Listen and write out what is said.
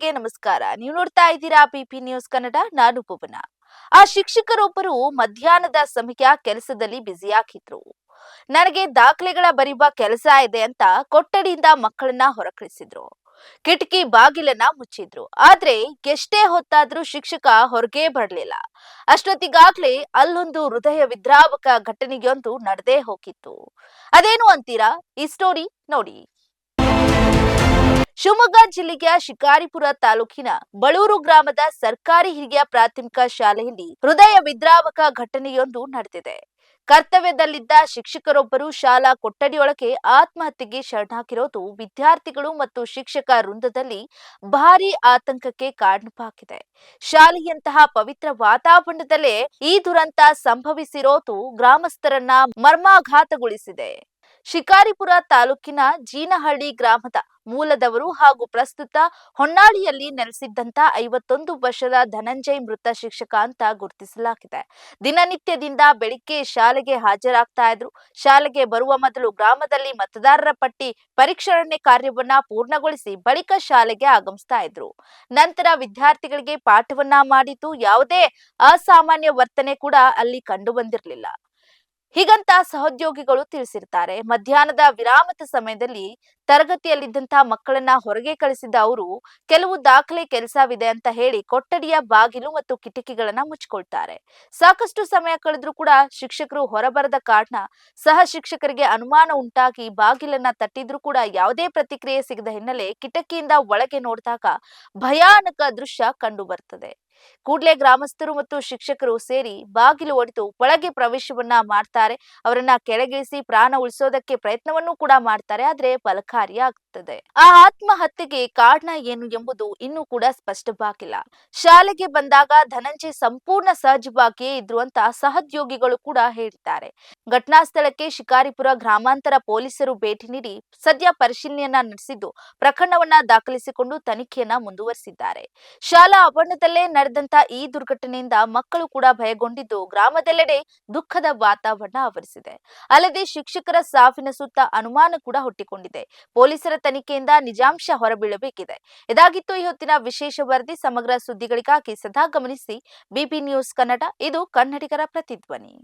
ವೀಕ್ಷಕರಿಗೆ ನಮಸ್ಕಾರ. ನೀವು ನೋಡ್ತಾ ಇದ್ದೀರಾ ಪಿಪಿ ನ್ಯೂಸ್ ಕನ್ನಡ. ನಾನು ಭುವನ. ಆ ಶಿಕ್ಷಕರೊಬ್ಬರು ಮಧ್ಯಾಹ್ನದ ಸಮಯ ಕೆಲಸದಲ್ಲಿ ಬ್ಯುಸಿಯಾಗಿದ್ರು. ನನಗೆ ದಾಖಲೆಗಳ ಬರೆಯುವ ಕೆಲಸ ಇದೆ ಅಂತ ಕೊಠಡಿಯಿಂದ ಮಕ್ಕಳನ್ನ ಹೊರಕಳಿಸಿದ್ರು. ಕಿಟಕಿ ಬಾಗಿಲನ್ನ ಮುಚ್ಚಿದ್ರು. ಆದ್ರೆ ಎಷ್ಟೇ ಹೊತ್ತಾದ್ರೂ ಶಿಕ್ಷಕ ಹೊರಗೆ ಬರಲಿಲ್ಲ. ಅಷ್ಟೊತ್ತಿಗಾಗ್ಲೇ ಅಲ್ಲೊಂದು ಹೃದಯ ವಿದ್ರಾವಕ ಘಟನೆಯೊಂದು ನಡೆದೇ ಹೋಗಿತ್ತು. ಅದೇನು ಅಂತೀರಾ? ಈ ಸ್ಟೋರಿ ನೋಡಿ. ಶಿವಮೊಗ್ಗ ಜಿಲ್ಲೆಯ ಶಿಕಾರಿಪುರ ತಾಲೂಕಿನ ಬಳೂರು ಗ್ರಾಮದ ಸರ್ಕಾರಿ ಹಿರಿಯ ಪ್ರಾಥಮಿಕ ಶಾಲೆಯಲ್ಲಿ ಹೃದಯ ವಿದ್ರಾವಕ ಘಟನೆಯೊಂದು ನಡೆದಿದೆ. ಕರ್ತವ್ಯದಲ್ಲಿದ್ದ ಶಿಕ್ಷಕರೊಬ್ಬರು ಶಾಲಾ ಕೊಠಡಿಯೊಳಗೆ ಆತ್ಮಹತ್ಯೆಗೆ ಶರಣಾಗಿರೋದು ವಿದ್ಯಾರ್ಥಿಗಳು ಮತ್ತು ಶಿಕ್ಷಕ ವೃಂದದಲ್ಲಿ ಭಾರೀ ಆತಂಕಕ್ಕೆ ಕಾರಣವಾಗಿದೆ. ಶಾಲೆಯಂತಹ ಪವಿತ್ರ ವಾತಾವರಣದಲ್ಲೇ ಈ ದುರಂತ ಸಂಭವಿಸಿರೋದು ಗ್ರಾಮಸ್ಥರನ್ನ ಮರ್ಮಾಘಾತಗೊಳಿಸಿದೆ. ಶಿಕಾರಿಪುರ ತಾಲೂಕಿನ ಜೀನಹಳ್ಳಿ ಗ್ರಾಮದ ಮೂಲದವರು ಹಾಗೂ ಪ್ರಸ್ತುತ ಹೊನ್ನಾಳಿಯಲ್ಲಿ ನೆಲೆಸಿದ್ದಂತ 51 ವರ್ಷದ ಧನಂಜಯ್ ಮೃತ ಶಿಕ್ಷಕ ಅಂತ ಗುರುತಿಸಲಾಗಿದೆ. ದಿನನಿತ್ಯದಿಂದ ಬೆಳಿಗ್ಗೆ ಶಾಲೆಗೆ ಹಾಜರಾಗ್ತಾ ಇದ್ರು. ಶಾಲೆಗೆ ಬರುವ ಮೊದಲು ಗ್ರಾಮದಲ್ಲಿ ಮತದಾರರ ಪಟ್ಟಿ ಪರಿಷ್ಕರಣೆ ಕಾರ್ಯವನ್ನ ಪೂರ್ಣಗೊಳಿಸಿ ಬಳಿಕ ಶಾಲೆಗೆ ಆಗಮಿಸ್ತಾ ಇದ್ರು. ನಂತರ ವಿದ್ಯಾರ್ಥಿಗಳಿಗೆ ಪಾಠವನ್ನ ಮಾಡಿದ್ದು ಯಾವುದೇ ಅಸಾಮಾನ್ಯ ವರ್ತನೆ ಕೂಡ ಅಲ್ಲಿ ಕಂಡು ಬಂದಿರಲಿಲ್ಲ. ಹೀಗಂತ ಸಹೋದ್ಯೋಗಿಗಳು ತಿಳಿಸಿರ್ತಾರೆ. ಮಧ್ಯಾಹ್ನದ ವಿರಾಮದ ಸಮಯದಲ್ಲಿ ತರಗತಿಯಲ್ಲಿದ್ದಂತಹ ಮಕ್ಕಳನ್ನ ಹೊರಗೆ ಕಳಿಸಿದ್ದ ಅವರು ಕೆಲವು ದಾಖಲೆ ಕೆಲಸವಿದೆ ಅಂತ ಹೇಳಿ ಕೊಠಡಿಯ ಬಾಗಿಲು ಮತ್ತು ಕಿಟಕಿಗಳನ್ನ ಮುಚ್ಚಿಕೊಳ್ತಾರೆ. ಸಾಕಷ್ಟು ಸಮಯ ಕಳೆದ್ರೂ ಕೂಡ ಶಿಕ್ಷಕರು ಹೊರಬರದ ಕಾರಣ ಸಹ ಶಿಕ್ಷಕರಿಗೆ ಅನುಮಾನ ಉಂಟಾಗಿ ಬಾಗಿಲನ್ನ ತಟ್ಟಿದ್ರೂ ಕೂಡ ಯಾವುದೇ ಪ್ರತಿಕ್ರಿಯೆ ಸಿಗದ ಹಿನ್ನೆಲೆ ಕಿಟಕಿಯಿಂದ ಒಳಗೆ ನೋಡಿದಾಗ ಭಯಾನಕ ದೃಶ್ಯ ಕಂಡು ಬರ್ತದೆ. ಕೂಡಲೇ ಗ್ರಾಮಸ್ಥರು ಮತ್ತು ಶಿಕ್ಷಕರು ಸೇರಿ ಬಾಗಿಲು ಒಡೆದು ಒಳಗೆ ಪ್ರವೇಶವನ್ನ ಮಾಡ್ತಾರೆ. ಅವರನ್ನ ಕೆಳಗಿಳಿಸಿ ಪ್ರಾಣ ಉಳಿಸೋದಕ್ಕೆ ಪ್ರಯತ್ನವನ್ನು ಕೂಡ ಮಾಡ್ತಾರೆ. ಆದ್ರೆ ಫಲಕಾರಿಯಾಗುತ್ತದೆ. ಆ ಆತ್ಮಹತ್ಯೆಗೆ ಕಾರಣ ಏನು ಎಂಬುದು ಇನ್ನೂ ಕೂಡ ಸ್ಪಷ್ಟವಾಗಿಲ್ಲ. ಶಾಲೆಗೆ ಬಂದಾಗ ಧನಂಜಯ್ ಸಂಪೂರ್ಣ ಸಹಜವಾಗಿಯೇ ಇದ್ರು ಅಂತ ಸಹೋದ್ಯೋಗಿಗಳು ಕೂಡ ಹೇಳಿದ್ದಾರೆ. ಘಟನಾ ಸ್ಥಳಕ್ಕೆ ಶಿಕಾರಿಪುರ ಗ್ರಾಮಾಂತರ ಪೊಲೀಸರು ಭೇಟಿ ನೀಡಿ ಸದ್ಯ ಪರಿಶೀಲನೆಯನ್ನ ನಡೆಸಿದ್ದು ಪ್ರಕರಣವನ್ನ ದಾಖಲಿಸಿಕೊಂಡು ತನಿಖೆಯನ್ನ ಮುಂದುವರಿಸಿದ್ದಾರೆ. ಶಾಲಾ ಆವರಣದಲ್ಲೇ ನಡೆದಂತ ಈ ದುರ್ಘಟನೆಯಿಂದ ಮಕ್ಕಳು ಕೂಡ ಭಯಗೊಂಡಿದ್ದು ಗ್ರಾಮದೆಲ್ಲೆಡೆ ದುಃಖದ ವಾತಾವರಣ ಆವರಿಸಿದೆ. ಅಲ್ಲದೆ ಶಿಕ್ಷಕರ ಸಾವಿನ ಸುತ್ತ ಅನುಮಾನ ಕೂಡ ಹುಟ್ಟಿಕೊಂಡಿದೆ. ಪೊಲೀಸರ ತನಿಖೆಯಿಂದ ನಿಜಾಂಶ ಹೊರಬೀಳಬೇಕಿದೆ. ಇದಾಗಿತ್ತು ಈ ಹೊತ್ತಿನ ವಿಶೇಷ ವರದಿ. ಸಮಗ್ರ ಸುದ್ದಿಗಳಿಗಾಗಿ ಸದಾ ಗಮನಿಸಿ ಬಿಪಿ ನ್ಯೂಸ್ ಕನ್ನಡ. ಇದು ಕನ್ನಡಿಗರ ಪ್ರತಿಧ್ವನಿ.